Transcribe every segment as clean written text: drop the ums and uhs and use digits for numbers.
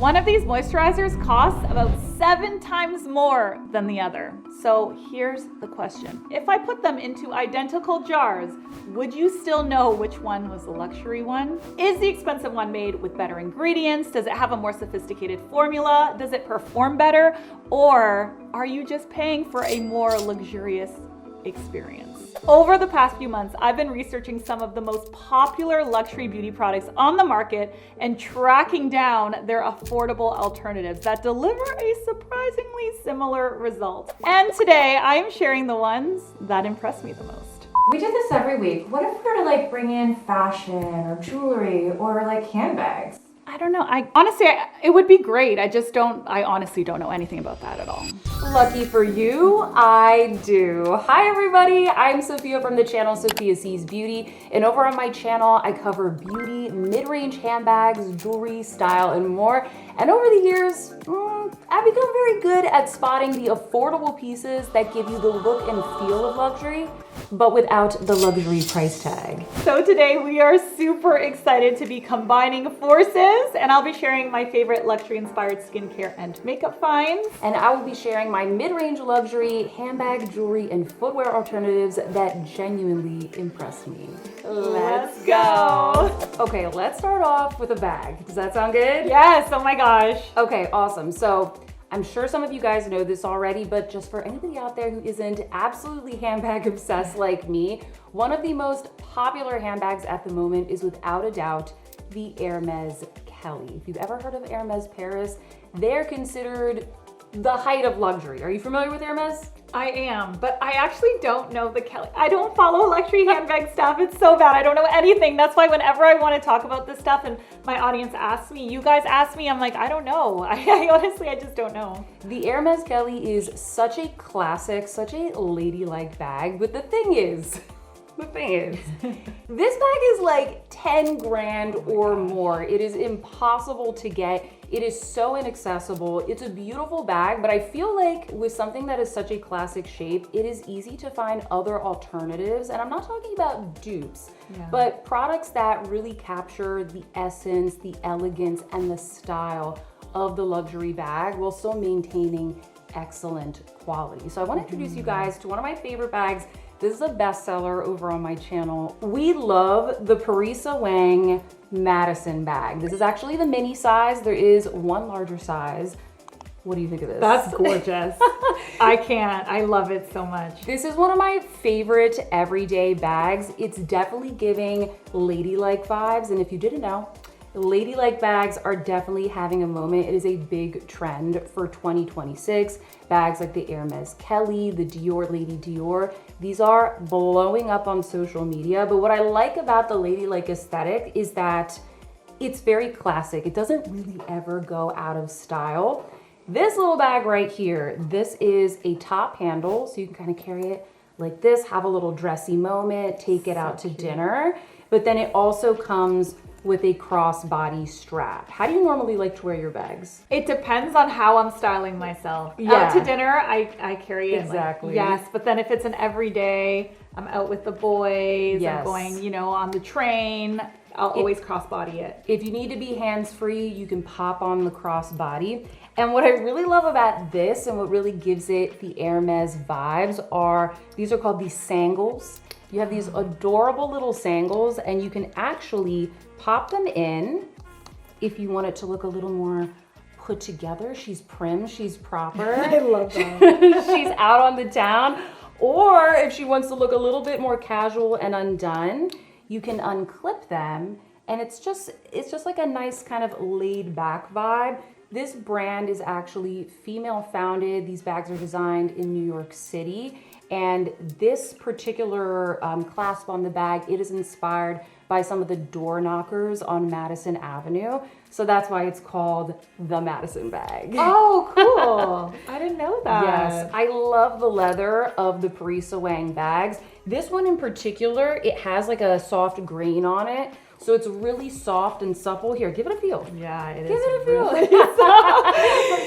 One of these moisturizers costs about 7 times more than the other. So here's the question. If I put them into identical jars, would you still know which one was the luxury one? Is the expensive one made with better ingredients? Does it have a more sophisticated formula? Does it perform better? Or are you just paying for a more luxurious experience? Over the past few months, I've been researching some of the most popular luxury beauty products on the market and tracking down their affordable alternatives that deliver a surprisingly similar result. And today I am sharing the ones that impress me the most. We do this every week. What if we were to like bring in fashion or jewelry or like handbags? I don't know. It would be great. I honestly don't know anything about that at all. Lucky for you, I do. Hi everybody, I'm Sophia from the channel Sofia Sees Beauty, and over on my channel I cover beauty, mid-range handbags, jewelry, style, and more. And over the years, I've become very good at spotting the affordable pieces that give you the look and feel of luxury, but without the luxury price tag. So today we are super excited to be combining forces, and I'll be sharing my favorite luxury-inspired skincare and makeup finds. And I will be sharing my mid-range luxury, handbag, jewelry, and footwear alternatives that genuinely impress me. Let's go. Okay, let's start off with a bag. Does that sound good? Yes, oh my gosh. Okay, awesome. So I'm sure some of you guys know this already, but just for anybody out there who isn't absolutely handbag obsessed like me, one of the most popular handbags at the moment is without a doubt the Hermès Kelly. If you've ever heard of Hermès Paris, they're considered the height of luxury. Are you familiar with Hermès? I am, but I actually don't know the Kelly. I don't follow luxury handbag stuff. It's so bad. I don't know anything. That's why whenever I want to talk about this stuff and my audience asks me, you guys ask me, I'm like, I don't know. I honestly just don't know. The Hermès Kelly is such a classic, such a ladylike bag, but the thing is, this bag is like 10 grand or more. It is impossible to get. It is so inaccessible. It's a beautiful bag, but I feel like with something that is such a classic shape, it is easy to find other alternatives. And I'm not talking about dupes, but products that really capture the essence, the elegance, and the style of the luxury bag while still maintaining excellent quality. So I want to introduce you guys to one of my favorite bags. This is a bestseller over on my channel. We love the Parisa Wang Madison bag. This is actually the mini size. There is one larger size. What do you think of this? That's gorgeous. I can't. I love it so much. This is one of my favorite everyday bags. It's definitely giving ladylike vibes. And if you didn't know, ladylike bags are definitely having a moment. It is a big trend for 2026. Bags like the Hermès Kelly, the Dior Lady Dior, these are blowing up on social media. But what I like about the ladylike aesthetic is that it's very classic. It doesn't really ever go out of style. This little bag right here, this is a top handle, so you can kind of carry it like this, have a little dressy moment, take it out to dinner. But then it also comes with a crossbody strap. How do you normally like to wear your bags? It depends on how I'm styling myself. Yeah. Out to dinner, I carry it. Exactly. Yes, but then if it's an everyday, I'm out with the boys, I'm going, on the train, I'll always crossbody it. If you need to be hands-free, you can pop on the crossbody. And what I really love about this and what really gives it the Hermès vibes are, these are called the sangles. You have these adorable little sangles and you can actually pop them in if you want it to look a little more put together. She's prim, she's proper. I love that. She's out on the town. Or if she wants to look a little bit more casual and undone, you can unclip them and it's just like a nice kind of laid back vibe. This brand is actually female founded. These bags are designed in New York City. And this particular clasp on the bag, it is inspired by some of the door knockers on Madison Avenue. So that's why it's called the Madison bag. Oh, cool. I didn't know that. Yes, I love the leather of the Parisa Wang bags. This one in particular, it has like a soft grain on it. So it's really soft and supple. Here, give it a feel. Yeah, it is. Give it a feel. Really soft.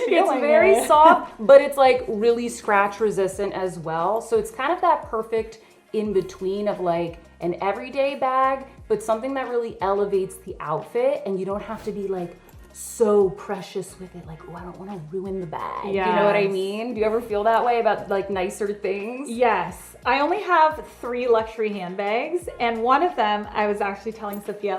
It's very soft, but it's like really scratch resistant as well. So it's kind of that perfect in between of like an everyday bag, but something that really elevates the outfit and you don't have to be like so precious with it. Like, oh, I don't want to ruin the bag. You know what I mean? Do you ever feel that way about like nicer things? Yes. I only have 3 luxury handbags, and one of them I was actually telling Sophia,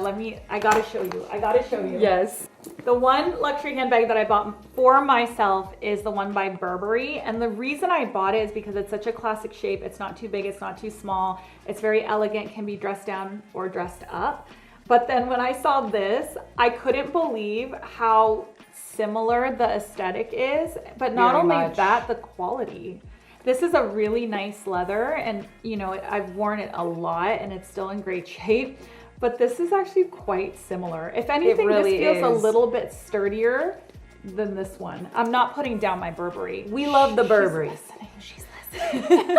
I gotta show you. Yes. The one luxury handbag that I bought for myself is the one by Burberry, and the reason I bought it is because it's such a classic shape. It's not too big, it's not too small. It's very elegant, can be dressed down or dressed up. But then when I saw this, I couldn't believe how similar the aesthetic is, but not only that, the quality. This is a really nice leather, and you know, I've worn it a lot and it's still in great shape, but this is actually quite similar. If anything, this feels a little bit sturdier than this one. I'm not putting down my Burberry. We love the Burberry. She's listening.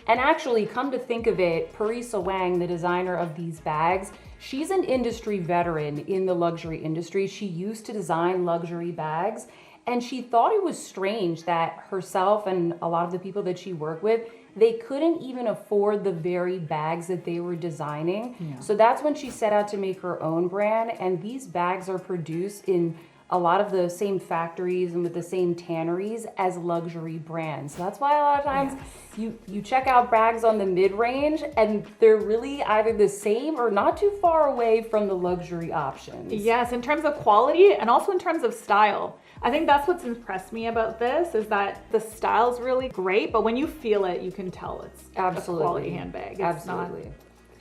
And actually, come to think of it, Parisa Wang, the designer of these bags, she's an industry veteran in the luxury industry. She used to design luxury bags, and she thought it was strange that herself and a lot of the people that she worked with, they couldn't even afford the very bags that they were designing. Yeah. So that's when she set out to make her own brand, and these bags are produced in a lot of the same factories and with the same tanneries as luxury brands. So that's why a lot of times you check out bags on the mid-range and they're really either the same or not too far away from the luxury options. Yes, in terms of quality and also in terms of style. I think that's what's impressed me about this is that the style's really great, but when you feel it, you can tell it's a quality handbag. It's not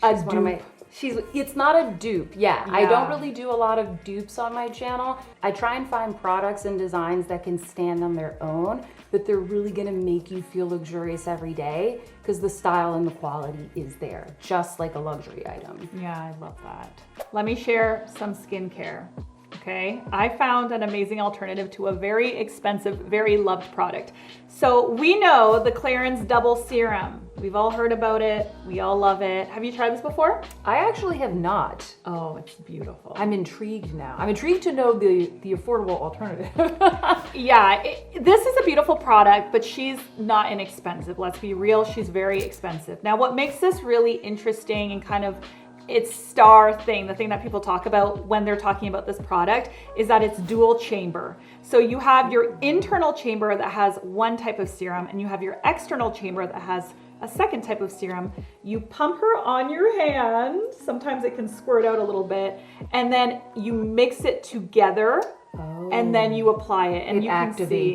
She's one of my... It's not a dupe. Yeah, I don't really do a lot of dupes on my channel. I try and find products and designs that can stand on their own, but they're really gonna make you feel luxurious every day because the style and the quality is there, just like a luxury item. Yeah, I love that. Let me share some skincare. Okay, I found an amazing alternative to a very expensive, very loved product. So we know the Clarins Double Serum. We've all heard about it. We all love it. Have you tried this before? I actually have not. Oh, it's beautiful. I'm intrigued now. I'm intrigued to know the affordable alternative. Yeah, this is a beautiful product, but she's not inexpensive. Let's be real, she's very expensive. Now, what makes this really interesting and kind of its star thing, the thing that people talk about when they're talking about this product, is that it's dual chamber. So you have your internal chamber that has one type of serum, and you have your external chamber that has a second type of serum. You pump her on your hand. Sometimes it can squirt out a little bit, and then you mix it together. Oh. And then you apply it, and you can see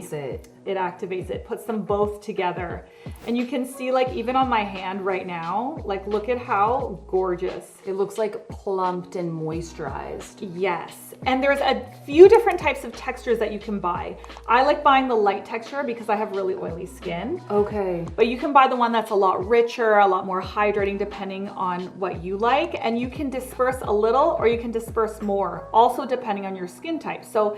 it activates it, puts them both together. And you can see, like, even on my hand right now, like, look at how gorgeous. It looks like plumped and moisturized. Yes. And there's a few different types of textures that you can buy. I like buying the light texture because I have really oily skin. Okay. But you can buy the one that's a lot richer, a lot more hydrating, depending on what you like. And you can disperse a little or you can disperse more, also depending on your skin type. So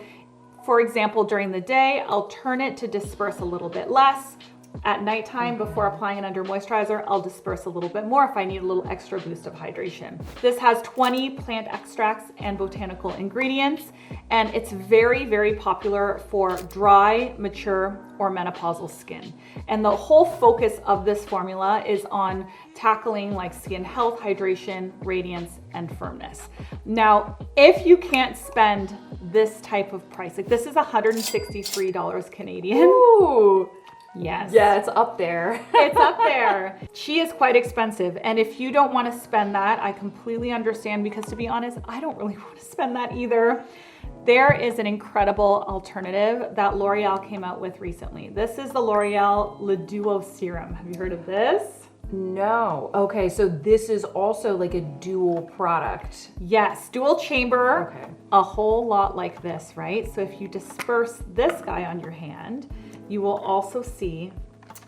for example, during the day, I'll turn it to disperse a little bit less. At nighttime, before applying it under moisturizer, I'll disperse a little bit more if I need a little extra boost of hydration. This has 20 plant extracts and botanical ingredients, and it's very, very popular for dry, mature, or menopausal skin. And the whole focus of this formula is on tackling like skin health, hydration, radiance, and firmness. Now, if you can't spend this type of price, like this is $163 Canadian. Ooh. Yes. Yeah, it's up there. It's up there. She is quite expensive. And if you don't want to spend that, I completely understand, because to be honest, I don't really want to spend that either. There is an incredible alternative that L'Oreal came out with recently. This is the L'Oreal Le Duo Serum. Have you heard of this? No. Okay, so this is also like a dual product. Yes, dual chamber. Okay. A whole lot like this, right? So if you disperse this guy on your hand, you will also see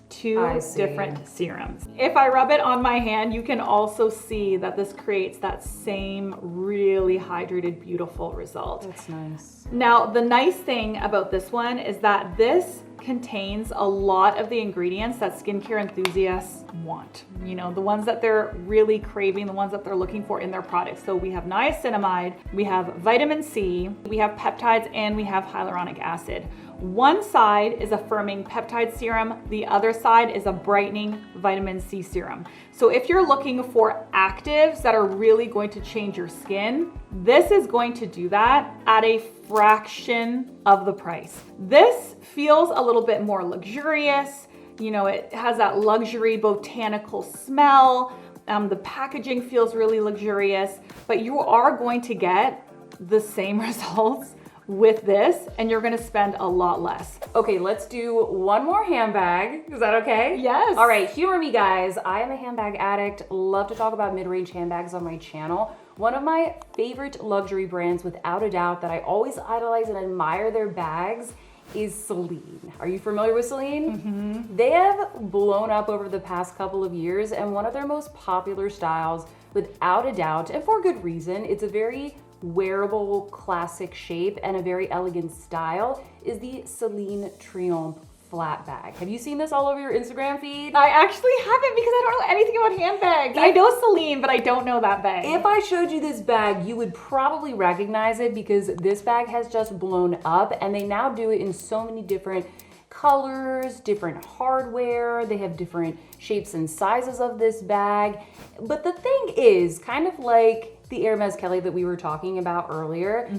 two different serums. If I rub it on my hand, you can also see that this creates that same really hydrated, beautiful result. That's nice. Now, the nice thing about this one is that this contains a lot of the ingredients that skincare enthusiasts want. You know, the ones that they're really craving, the ones that they're looking for in their products. So we have niacinamide, we have vitamin C, we have peptides, and we have hyaluronic acid. One side is a firming peptide serum, the other side is a brightening vitamin C serum. So if you're looking for actives that are really going to change your skin, this is going to do that at a fraction of the price. This feels a little bit more luxurious. You know, it has that luxury botanical smell. The packaging feels really luxurious, but you are going to get the same results with this, and you're gonna spend a lot less. Okay, let's do one more handbag. Is that okay? Yes. All right, humor me, guys. I am a handbag addict. Love to talk about mid-range handbags on my channel. One of my favorite luxury brands, without a doubt, that I always idolize and admire their bags is Celine. Are you familiar with Celine? Mm-hmm. They have blown up over the past couple of years, and one of their most popular styles, without a doubt, and for good reason, it's a very wearable classic shape and a very elegant style, is the Celine Triomphe flat bag. Have you seen this all over your Instagram feed? I actually haven't, because I don't know anything about handbags. I know Celine, but I don't know that bag. If I showed you this bag, you would probably recognize it, because this bag has just blown up, and they now do it in so many different colors, different hardware. They have different shapes and sizes of this bag. But the thing is, kind of like the Hermès Kelly that we were talking about earlier,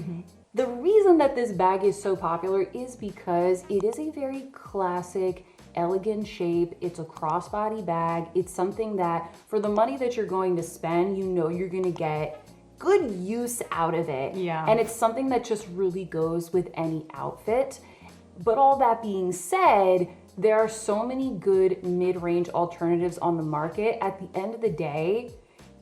the reason that this bag is so popular is because it is a very classic, elegant shape. It's a crossbody bag. It's something that, for the money that you're going to spend, you know you're gonna get good use out of it. Yeah. And it's something that just really goes with any outfit. But all that being said, there are so many good mid-range alternatives on the market. At the end of the day,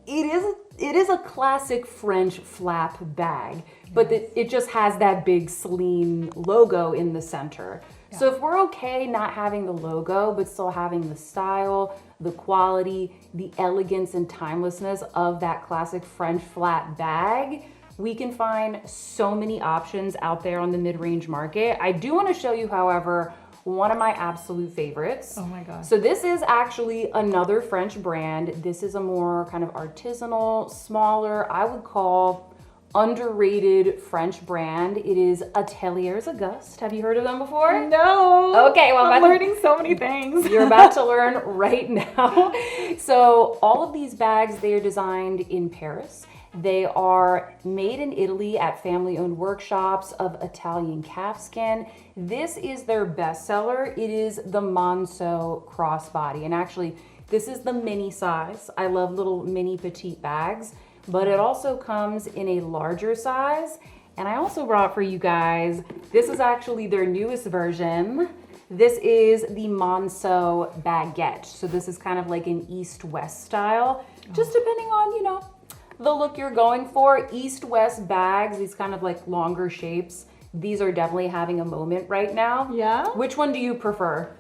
it is a classic French flap bag, but it just has that big Celine logo in the center. Yeah. So if we're okay not having the logo, but still having the style, the quality, the elegance and timelessness of that classic French flat bag, we can find so many options out there on the mid-range market. I do want to show you, however, one of my absolute favorites. Oh my God. So this is actually another French brand. This is a more kind of artisanal, smaller, I would call underrated French brand. It is Ateliers Auguste. Have you heard of them before? No. Okay, well, I'm learning so many things. You're about to learn right now. So all of these bags, they are designed in Paris. They are made in Italy at family-owned workshops of Italian calfskin. This is their bestseller. It is the Monceau crossbody. And actually, this is the mini size. I love little mini petite bags, but it also comes in a larger size. And I also brought for you guys, this is actually their newest version. This is the Monceau baguette. So this is kind of like an east-west style, just depending on, you know, the look you're going for. East-west bags, these kind of like longer shapes, these are definitely having a moment right now. Yeah. Which one do you prefer?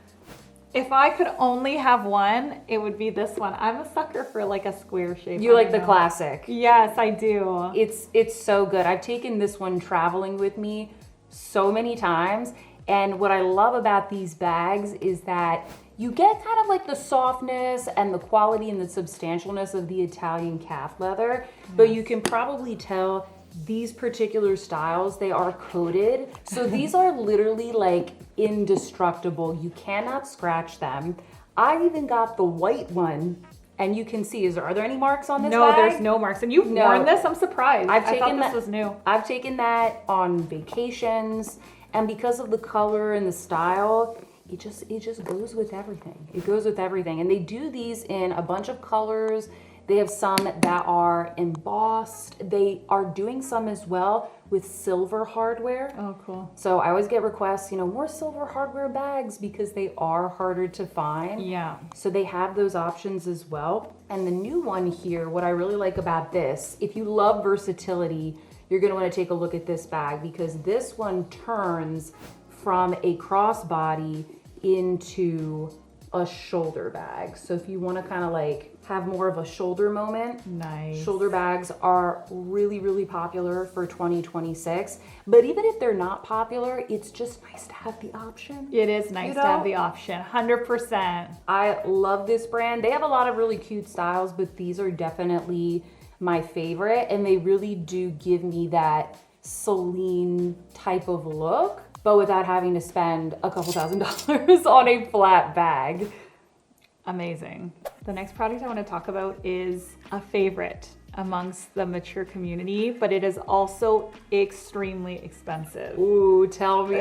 If I could only have one, it would be this one. I'm a sucker for like a square shape. You like the classic? Yes, I do. It's so good. I've taken this one traveling with me so many times. And what I love about these bags is that you get kind of like the softness and the quality and the substantialness of the Italian calf leather, but you can probably tell these particular styles, they are coated. So these are literally like indestructible. You cannot scratch them. I even got the white one, and you can see, are there any marks on this bag? No, there's no marks. And you've worn this? I'm surprised. I thought this was new. I've taken that on vacations, and because of the color and the style, it just goes with everything. It goes with everything. And they do these in a bunch of colors. They have some that are embossed. They are doing some as well with silver hardware. Oh, cool. So I always get requests, you know, more silver hardware bags because they are harder to find. Yeah. So they have those options as well. And the new one here, what I really like about this, if you love versatility, you're gonna wanna take a look at this bag, because this one turns from a crossbody into a shoulder bag. So if you want to kind of like have more of a shoulder moment, nice. Shoulder bags are really, really popular for 2026. But even if they're not popular, it's just nice to have the option. It is nice to have the option, 100%. I love this brand. They have a lot of really cute styles, but these are definitely my favorite, and they really do give me that Celine type of look, but without having to spend a couple $1,000s on a flat bag. Amazing. The next product I want to talk about is a favorite. amongst the mature community, but it is also extremely expensive. Ooh, tell me.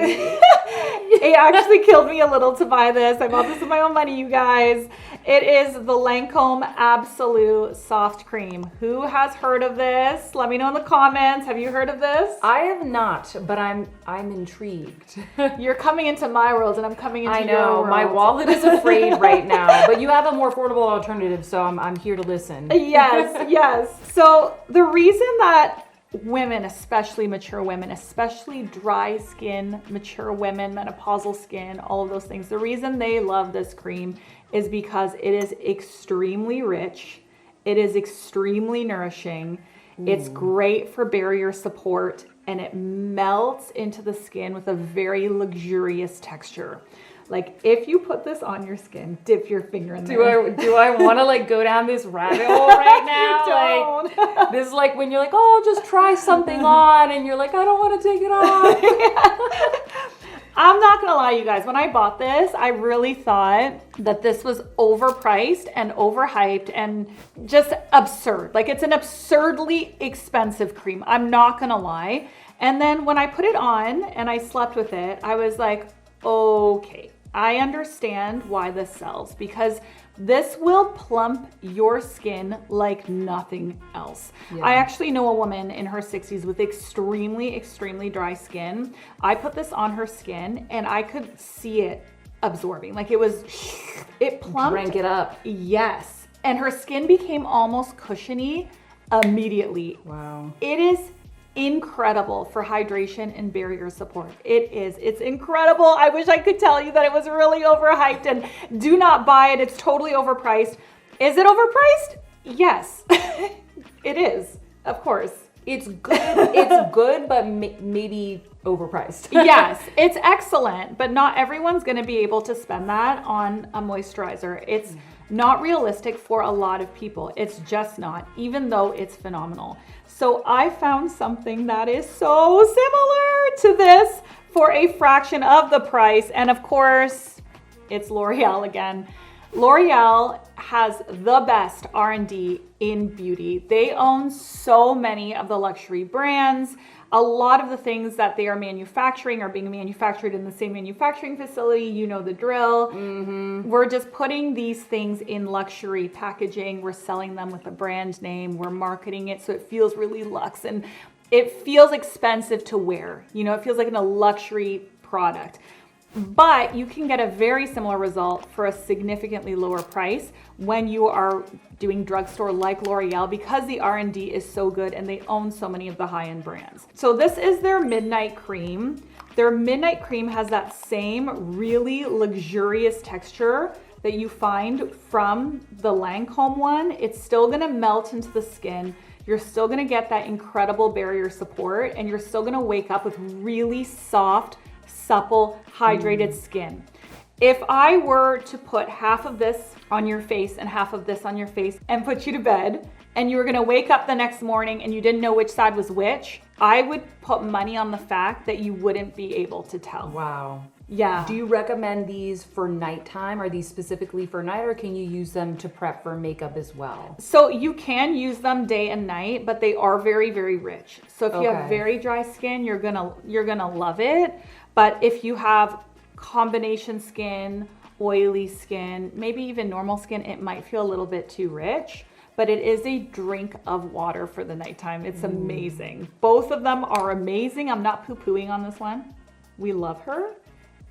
It actually killed me a little to buy this. I bought this with my own money, you guys. It is the Lancôme Absolue Soft Cream. Who has heard of this? Let me know in the comments. Have you heard of this? I have not, but I'm intrigued. You're coming into my world and I'm coming into I your know, world. my wallet is afraid right now, but you have a more affordable alternative, so I'm here to listen. Yes, yes. So the reason that women, especially mature women, especially dry skin, mature women, menopausal skin, all of those things, the reason they love this cream is because it is extremely rich. It is extremely nourishing. It's great for barrier support, and it melts into the skin with a very luxurious texture. Like, if you put this on your skin, dip your finger in there. Do I want to like go down this rabbit hole right now? Don't. Like, this is like when you're like, oh, just try something on, and you're like, I don't want to take it off. I'm not gonna lie, you guys, when I bought this, I really thought that this was overpriced and overhyped and just absurd. Like, it's an absurdly expensive cream. I'm not gonna lie. And then when I put it on and I slept with it, I was like, okay, I understand why this sells, because this will plump your skin like nothing else. Yeah. I actually know a woman in her 60s with extremely, extremely dry skin. I put this on her skin and I could see it absorbing. Like, it plumped. Drank it up. Yes. And her skin became almost cushiony immediately. Wow. It is incredible for hydration and barrier support. It's incredible. I wish I could tell you that it was really overhyped, and do not buy it. It's totally overpriced. Is it overpriced? Yes. It is, of course. It's good. It's good, but maybe overpriced. Yes, it's excellent, but not everyone's going to be able to spend that on a moisturizer. It's not realistic for a lot of people. It's just not, even though it's phenomenal. So I found something that is so similar to this for a fraction of the price. And of course, it's L'Oreal again. L'Oreal has the best R&D in beauty. They own so many of the luxury brands. A lot of the things that they are manufacturing are being manufactured in the same manufacturing facility. You know the drill. We're just putting these things in luxury packaging. We're selling them with a brand name. We're marketing it so it feels really luxe and it feels expensive to wear. You know, it feels like a luxury product. But you can get a very similar result for a significantly lower price when you are doing drugstore like L'Oreal, because the R&D is so good and they own so many of the high-end brands. So this is their Midnight Cream. Their Midnight Cream has that same really luxurious texture that you find from the Lancôme one. It's still gonna melt into the skin. You're still gonna get that incredible barrier support, and you're still gonna wake up with really soft, supple, hydrated skin. If I were to put half of this on your face and half of this on your face and put you to bed, and you were gonna wake up the next morning and you didn't know which side was which, I would put money on the fact that you wouldn't be able to tell. Wow. Yeah. Do you recommend these for nighttime? Are these specifically for night, or can you use them to prep for makeup as well? So you can use them day and night, but they are very, very rich. So if you have very dry skin, you're gonna love it. But if you have combination skin, oily skin, maybe even normal skin, it might feel a little bit too rich. But it is a drink of water for the nighttime. It's amazing. Both of them are amazing. I'm not poo-pooing on this one. We love her,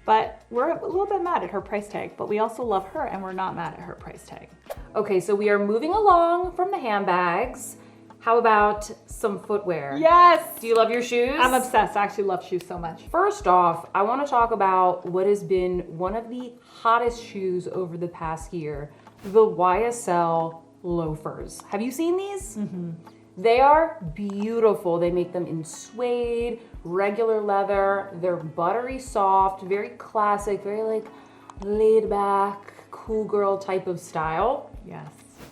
but we're a little bit mad at her price tag. But we also love her, and we're not mad at her price tag. Okay, so we are moving along from the handbags. How about some footwear? Yes! Do you love your shoes? I'm obsessed. I actually love shoes so much. First off, I want to talk about what has been one of the hottest shoes over the past year, the YSL Loafers. Have you seen these? They are beautiful. They make them in suede, regular leather. They're buttery soft, very classic, very like laid back, cool girl type of style. Yes.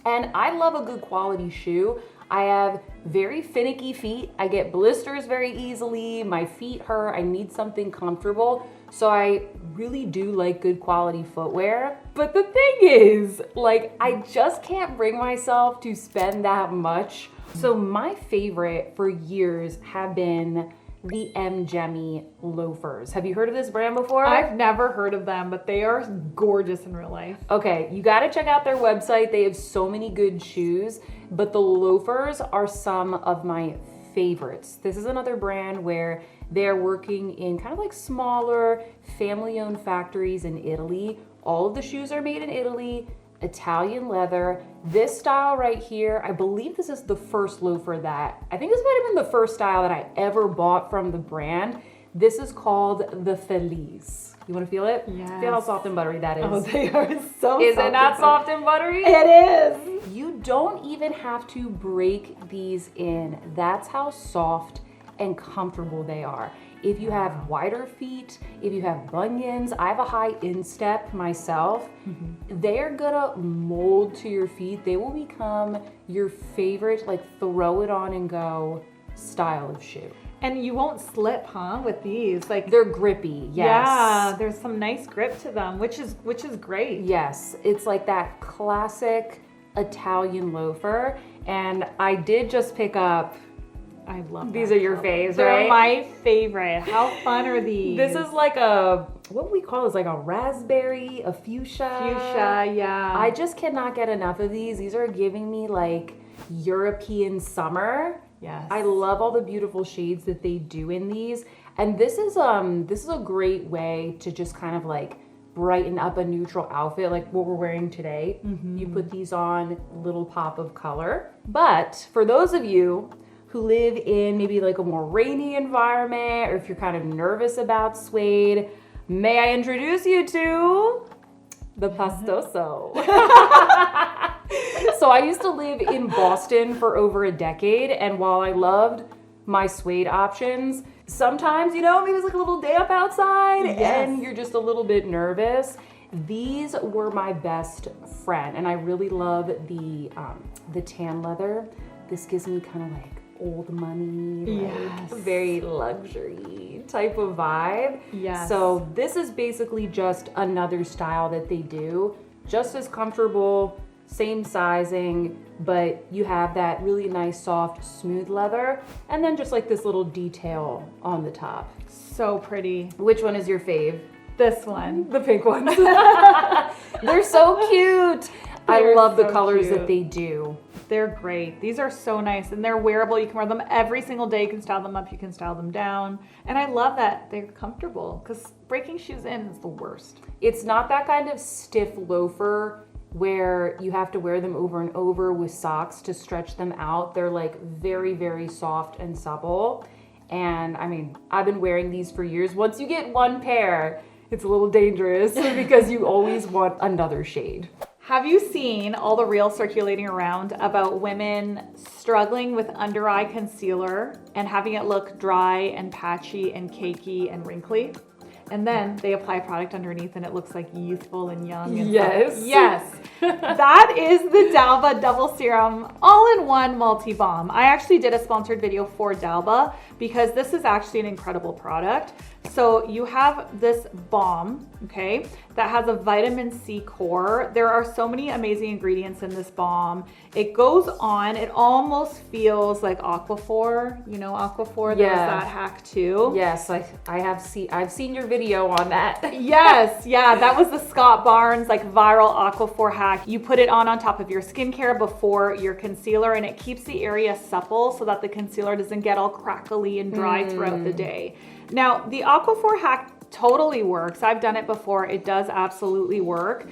And I love a good quality shoe. I have very finicky feet. I get blisters very easily. My feet hurt. I need something comfortable. So I really do like good quality footwear. But the thing is, like, I just can't bring myself to spend that much So my favorite for years have been the M.Gemi Loafers. Have you heard of this brand before? I've never heard of them, but they are gorgeous in real life. Okay, you gotta check out their website. They have so many good shoes, but the loafers are some of my favorites. This is another brand where they're working in kind of like smaller family-owned factories in Italy. All of the shoes are made in Italy, Italian leather. This style right here, I believe this is the first loafer that, I think this might have been the first style that I ever bought from the brand. This is called the Felice. You want to feel it? Yes. Feel how soft and buttery that is. Oh, they are so Is soft it not and soft and buttery? It is. You don't even have to break these in. That's how soft and comfortable they are. If you have wider feet, if you have bunions, I have a high instep myself, they're gonna mold to your feet. They will become your favorite, like throw it on and go style of shoe. And you won't slip, huh, with these? Like They're grippy, yes. Yeah, there's some nice grip to them, which is great. Yes, it's like that classic Italian loafer. And I did just pick up, I love these that are your color. faves, They're right? my favorite. How fun are these? This is like a, what we call is like a raspberry, a fuchsia. fuchsia, yeah. I just cannot get enough of these. These are giving me like European summer. Yes. I love all the beautiful shades that they do in these. And this is a great way to just kind of like brighten up a neutral outfit like what we're wearing today. You put these on, little pop of color. But for those of you who live in maybe like a more rainy environment, or if you're kind of nervous about suede, may I introduce you to the Pastoso. So I used to live in Boston for over a decade, and while I loved my suede options, sometimes, you know, maybe it's like a little damp outside and you're just a little bit nervous. These were my best friend, and I really love the tan leather. This gives me kind of like old money, like very luxury type of vibe. Yes. So this is basically just another style that they do, just as comfortable, same sizing, but you have that really nice soft smooth leather, and then just like this little detail on the top. So pretty. Which one is your fave? This one. The pink ones. They're so cute. I love the colors that they do. They're great. These are so nice, and they're wearable. You can wear them every single day. You can style them up, you can style them down. And I love that they're comfortable, because breaking shoes in is the worst. It's not that kind of stiff loafer where you have to wear them over and over with socks to stretch them out. They're like very, very soft and supple. And I mean, I've been wearing these for years. Once you get one pair, it's a little dangerous because you always want another shade. Have you seen all the reels circulating around about women struggling with under eye concealer and having it look dry and patchy and cakey and wrinkly? And then they apply a product underneath and it looks like youthful and young. And yes. Yes. That is the D'Alba Double Serum All-in-One Multi-Balm. I actually did a sponsored video for D'Alba because this is actually an incredible product. So you have this balm, okay, that has a vitamin C core. There are so many amazing ingredients in this balm. It goes on, it almost feels like Aquaphor. You know Aquaphor, there's that hack too. Yes, I've seen your video on that. Yes, yeah, that was the Scott Barnes like viral Aquaphor hack. You put it on top of your skincare before your concealer, and it keeps the area supple so that the concealer doesn't get all crackly and dry throughout the day. Now, the Aquaphor hack totally works. I've done it before. It does absolutely work.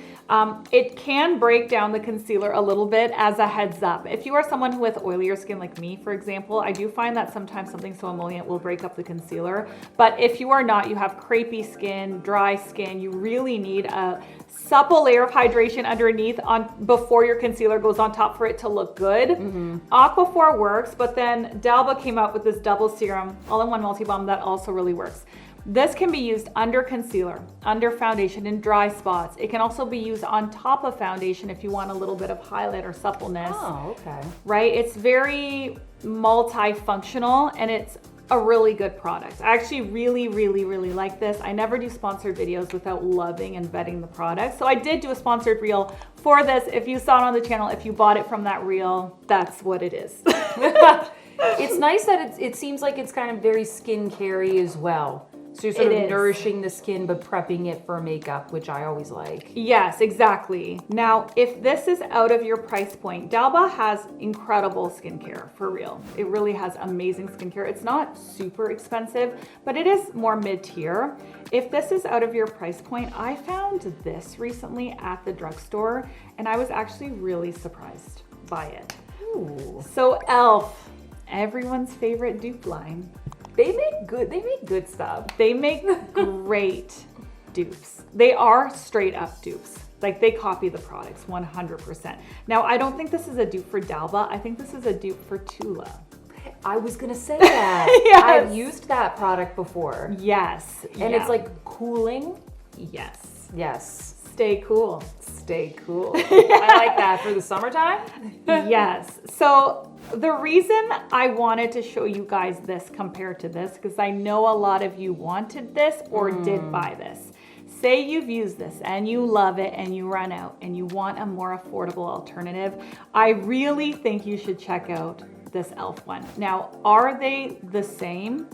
It can break down the concealer a little bit as a heads up. If you are someone with oilier skin like me, for example, I do find that sometimes something so emollient will break up the concealer. But if you are not, you have crepey skin, dry skin, you really need a supple layer of hydration underneath before your concealer goes on top for it to look good. Aquaphor works, but then D'Alba came out with this double serum all-in-one multi-balm that also really works. This can be used under concealer, under foundation, in dry spots. It can also be used on top of foundation if you want a little bit of highlight or suppleness. Oh, okay. Right? It's very multifunctional, and it's a really good product. I actually really, really, really like this. I never do sponsored videos without loving and vetting the product. So I did do a sponsored reel for this. If you saw it on the channel, if you bought it from that reel, that's what it is. It's nice that it seems like it's kind of very skincare-y as well. So you're sort of nourishing the skin, but prepping it for makeup, which I always like. Yes, exactly. Now, if this is out of your price point, D'Alba has incredible skincare, for real. It really has amazing skincare. It's not super expensive, but it is more mid-tier. If this is out of your price point, I found this recently at the drugstore, and I was actually really surprised by it. Ooh. So e.l.f., everyone's favorite dupe line. They make good stuff. They make great dupes. They are straight up dupes. Like they copy the products 100%. Now, I don't think this is a dupe for D'Alba. I think this is a dupe for Tula. I was gonna say that. Yes. I've used that product before. Yes. And it's like cooling. Yes. Yes. Stay cool. Stay cool. I like that for the summertime. Yes. So the reason I wanted to show you guys this compared to this, because I know a lot of you wanted this or did buy this. Say you've used this and you love it and you run out and you want a more affordable alternative. I really think you should check out this e.l.f. one. Now, are they the same?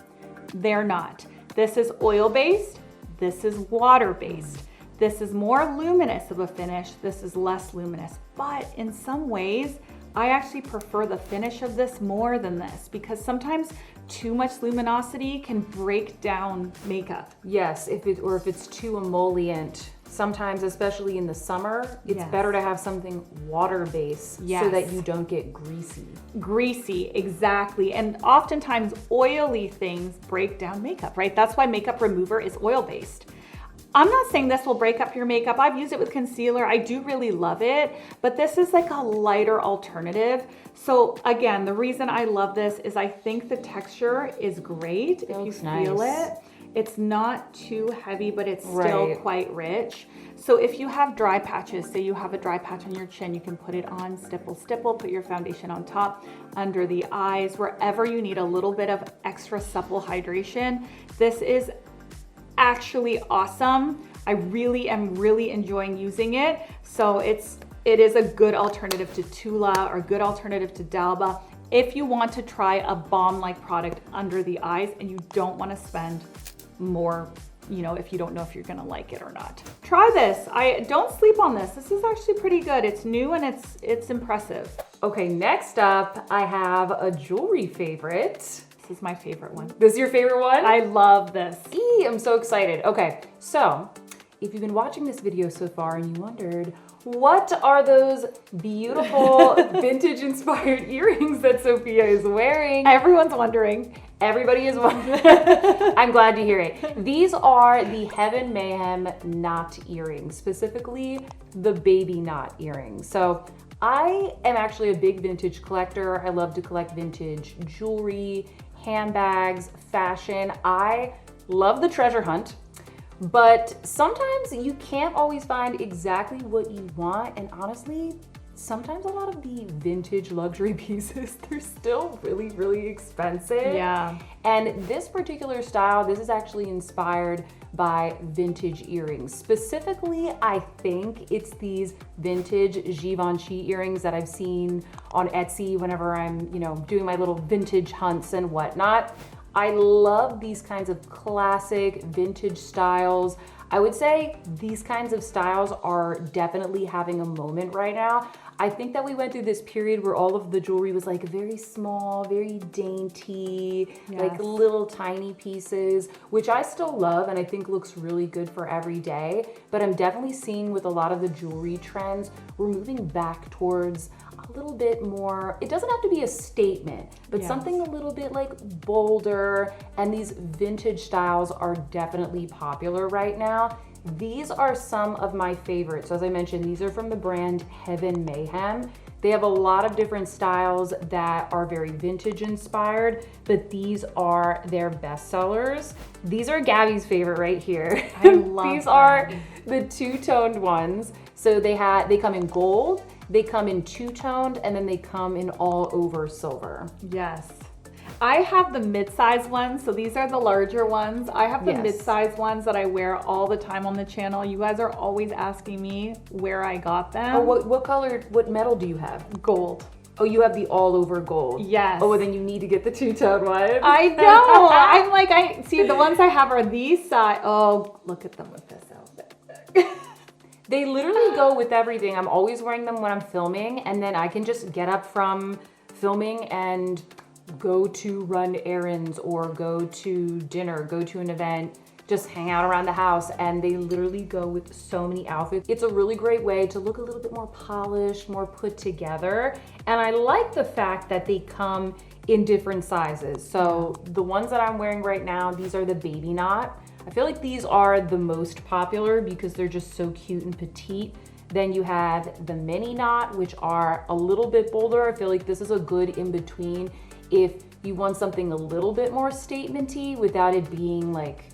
They're not. This is oil-based. This is water-based. This is more luminous of a finish. This is less luminous. But in some ways, I actually prefer the finish of this more than this because sometimes too much luminosity can break down makeup. Yes, if it's too emollient. Sometimes, especially in the summer, it's better to have something water-based so that you don't get greasy. Greasy, exactly. And oftentimes oily things break down makeup, right? That's why makeup remover is oil-based. I'm not saying this will break up your makeup. I've used it with concealer. I do really love it, but this is like a lighter alternative. So again, the reason I love this is I think the texture is great. If you feel it, it's not too heavy, but it's still quite rich. So if you have dry patches, say you have a dry patch on your chin, you can put it on, stipple, stipple, put your foundation on top, under the eyes, wherever you need a little bit of extra supple hydration. This is actually awesome. I really am enjoying using it. So it is a good alternative to Tula or a good alternative to D'Alba if you want to try a balm-like product under the eyes and you don't want to spend more, you know, if you don't know if you're gonna like it or not. Try this. I don't sleep on this. This is actually pretty good. It's new and it's impressive. Okay, next up, I have a jewelry favorite. This is my favorite one. This is your favorite one? I love this. I'm so excited. Okay, so if you've been watching this video so far and you wondered, what are those beautiful vintage inspired earrings that Sofia is wearing? Everyone's wondering. Everybody is wondering. I'm glad to hear it. These are the Heaven Mayhem knot earrings, specifically the baby knot earrings. So I am actually a big vintage collector. I love to collect vintage jewelry, handbags, fashion. I love the treasure hunt, but sometimes you can't always find exactly what you want. And honestly, sometimes a lot of the vintage luxury pieces, they're still really expensive. Yeah. And this particular style, this is actually inspired by vintage earrings. Specifically, I think it's these vintage Givenchy earrings that I've seen on Etsy whenever I'm, you know, doing my little vintage hunts and whatnot. I love these kinds of classic vintage styles. I would say these kinds of styles are definitely having a moment right now. I think that we went through this period where all of the jewelry was like very small, very dainty, like little tiny pieces, which I still love and I think looks really good for every day. But I'm definitely seeing with a lot of the jewelry trends, we're moving back towards a little bit more, it doesn't have to be a statement, but something a little bit like bolder, and these vintage styles are definitely popular right now. These are some of my favorites. So as I mentioned, these are from the brand Heaven Mayhem. They have a lot of different styles that are very vintage inspired, but these are their best sellers. These are Gabi's favorite right here. I love These are the two-toned ones. So they come in gold, they come in two-toned, and then they come in all over silver. Yes. I have the mid-size ones, so these are the larger ones. I have the mid-size ones that I wear all the time on the channel. You guys are always asking me where I got them. Oh, what color, what metal do you have? Gold. Oh, you have the all over gold. Yes. Oh, then you need to get the two-tone one. I know. I'm like, I see the ones I have are these size. Oh, look at them with this outfit. They literally go with everything. I'm always wearing them when I'm filming, and then I can just get up from filming and go to run errands or go to dinner, go to an event, just hang out around the house, and they literally go with so many outfits. It's a really great way to look a little bit more polished, more put together. And I like the fact that they come in different sizes. So the ones that I'm wearing right now, these are the baby knot. I feel like these are the most popular because they're just so cute and petite. Then you have the mini knot, which are a little bit bolder. I feel like this is a good in between if you want something a little bit more statement-y without it being like,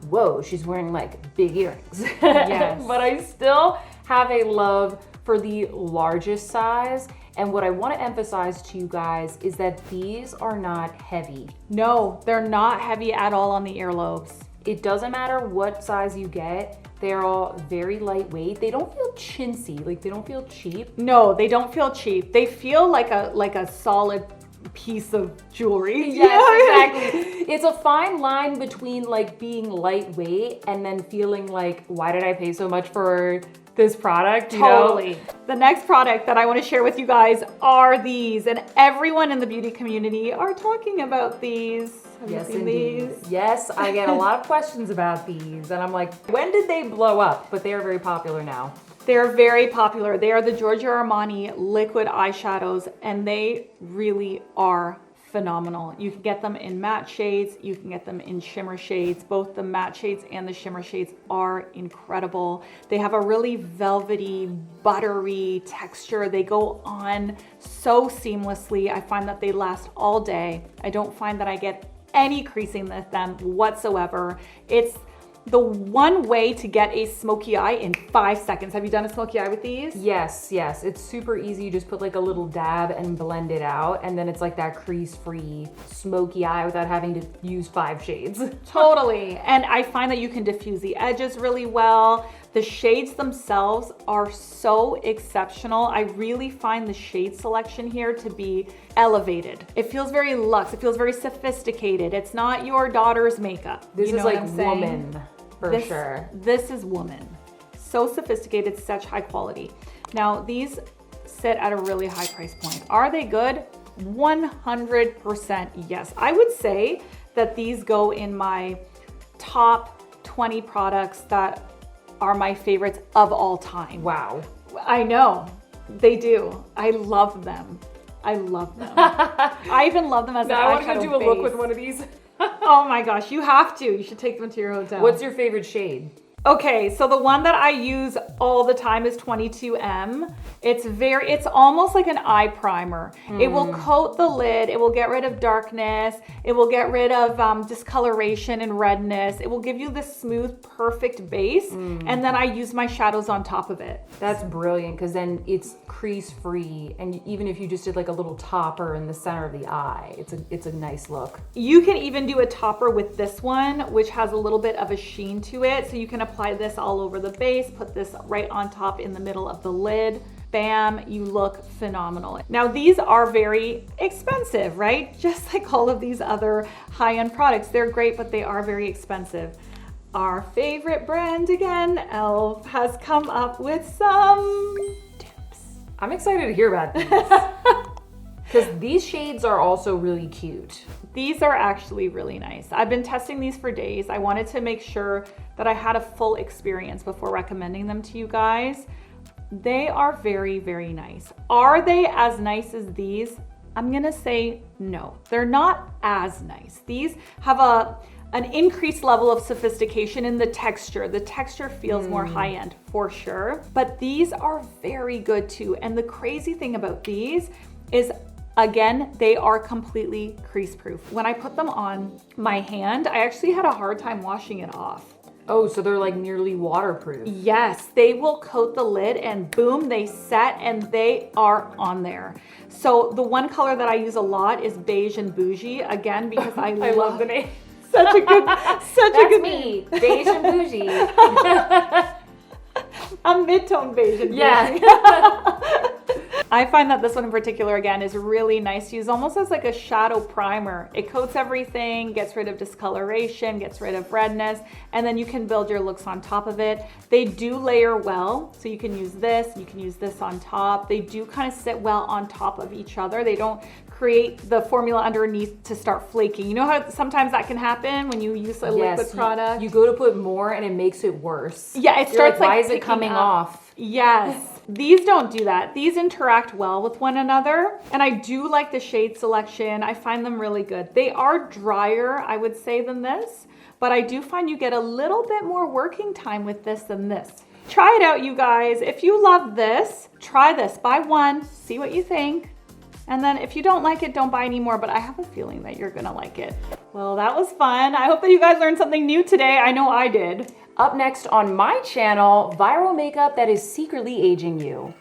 whoa, she's wearing like big earrings. Yes. But I still have a love for the largest size. And what I want to emphasize to you guys is that these are not heavy. No, they're not heavy at all on the earlobes. It doesn't matter what size you get. They're all very lightweight. They don't feel chintzy, like they don't feel cheap. No, they don't feel cheap. They feel like a solid piece of jewelry. Yes, exactly. It's a fine line between like being lightweight and then feeling like, why did I pay so much for this product? Totally. The next product that I want to share with you guys are these, and everyone in the beauty community are talking about these. Have you seen these? Yes, I get a lot of questions about these, and I'm like, when did they blow up? But they are very popular now. They're very popular. They are the Giorgio Armani liquid eyeshadows, and they really are phenomenal. You can get them in matte shades, you can get them in shimmer shades. Both the matte shades and the shimmer shades are incredible. They have a really velvety, buttery texture. They go on so seamlessly. I find that they last all day. I don't find that I get any creasing with them whatsoever. It's the one way to get a smoky eye in 5 seconds. Have you done a smoky eye with these? Yes, yes. It's super easy. You just put like a little dab and blend it out. And then it's like that crease-free smoky eye without having to use 5 shades. Totally. And I find that you can diffuse the edges really well. The shades themselves are so exceptional. I really find the shade selection here to be elevated. It feels very luxe. It feels very sophisticated. It's not your daughter's makeup. This you know is like what I'm saying? woman. For sure. This is woman. So sophisticated, such high quality. Now, these sit at a really high price point. Are they good? 100% yes. I would say that these go in my top 20 products that are my favorites of all time. Wow. I know. They do. I love them. I love them. I even love them as an eyeshadow I want to do a look with one of these. Oh my gosh, you have to. You should take them to your hotel. What's your favorite shade? Okay, so the one that I use all the time is 22M. It's almost like an eye primer. It will coat the lid. It will get rid of darkness. It will get rid of discoloration and redness. It will give you this smooth, perfect base. And then I use my shadows on top of it. That's brilliant because then it's crease free. And even if you just did like a little topper in the center of the eye, it's a nice look. You can even do a topper with this one, which has a little bit of a sheen to it. So you can apply this all over the base, put this right on top in the middle of the lid. Bam, you look phenomenal. Now these are very expensive, right? Just like all of these other high-end products. They're great, but they are very expensive. Our favorite brand again, e.l.f. has come up with some dupes. I'm excited to hear about these. Because these shades are also really cute. These are actually really nice. I've been testing these for days. I wanted to make sure that I had a full experience before recommending them to you guys. They are very, very nice. Are they as nice as these? I'm gonna say no. They're not as nice. These have an increased level of sophistication in the texture. The texture feels more high-end for sure, but these are very good too. And the crazy thing about these is, again, they are completely crease proof. When I put them on my hand, I actually had a hard time washing it off. Oh, so they're like nearly waterproof. Yes, they will coat the lid and boom, they set and they are on there. So the one color that I use a lot is beige and bougie, again, because I love the name. Such a good, That's me, beige and bougie. I'm mid-tone beige and bougie. Yeah. I find that this one in particular, again, is really nice to use, almost as like a shadow primer. It coats everything, gets rid of discoloration, gets rid of redness, and then you can build your looks on top of it. They do layer well, so you can use this on top. They do kind of sit well on top of each other. They don't create the formula underneath to start flaking. You know how sometimes that can happen when you use a liquid product? You go to put more and it makes it worse. Yeah, it starts like why is it coming off? Yes. These don't do that. These interact well with one another. And I do like the shade selection. I find them really good. They are drier, I would say, than this, but I do find you get a little bit more working time with this than this. Try it out, you guys. If you love this, try this. Buy one, see what you think. And then if you don't like it, don't buy any more, but I have a feeling that you're gonna like it. Well, that was fun. I hope that you guys learned something new today. I know I did. Up next on my channel, viral makeup that is secretly aging you.